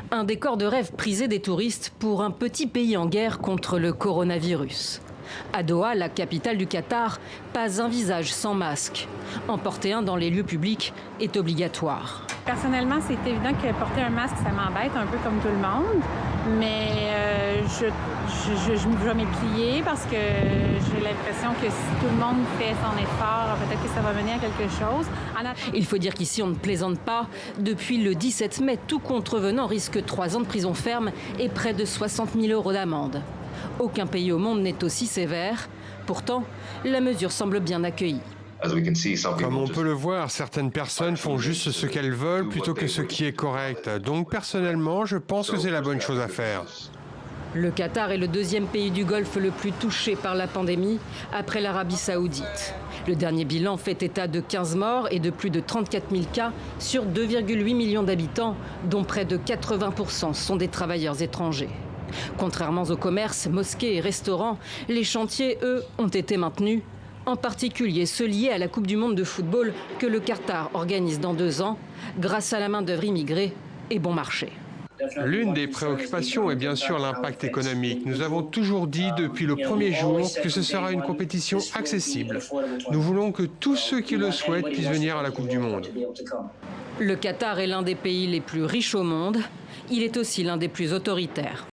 Un décor de rêve prisé des touristes pour un petit pays en guerre contre le coronavirus. À Doha, la capitale du Qatar, pas un visage sans masque. En porter un dans les lieux publics est obligatoire. Personnellement, c'est évident que porter un masque, ça m'embête un peu comme tout le monde. Mais je vais m'y plier parce que j'ai l'impression que si tout le monde fait son effort, peut-être que ça va mener à quelque chose. Il faut dire qu'ici, on ne plaisante pas. Depuis le 17 mai, tout contrevenant risque 3 ans de prison ferme et près de 60 000 € d'amende. Aucun pays au monde n'est aussi sévère. Pourtant, la mesure semble bien accueillie. Comme on peut le voir, certaines personnes font juste ce qu'elles veulent plutôt que ce qui est correct. Donc personnellement, je pense que c'est la bonne chose à faire. Le Qatar est le deuxième pays du Golfe le plus touché par la pandémie, après l'Arabie saoudite. Le dernier bilan fait état de 15 morts et de plus de 34 000 cas sur 2,8 millions d'habitants, dont près de 80% sont des travailleurs étrangers. Contrairement aux commerces, mosquées et restaurants, les chantiers, eux, ont été maintenus. En particulier ceux liés à la Coupe du Monde de football que le Qatar organise dans 2 ans, grâce à la main-d'œuvre immigrée et bon marché. L'une des préoccupations est bien sûr l'impact économique. Nous avons toujours dit depuis le premier jour que ce sera une compétition accessible. Nous voulons que tous ceux qui le souhaitent puissent venir à la Coupe du Monde. Le Qatar est l'un des pays les plus riches au monde. Il est aussi l'un des plus autoritaires.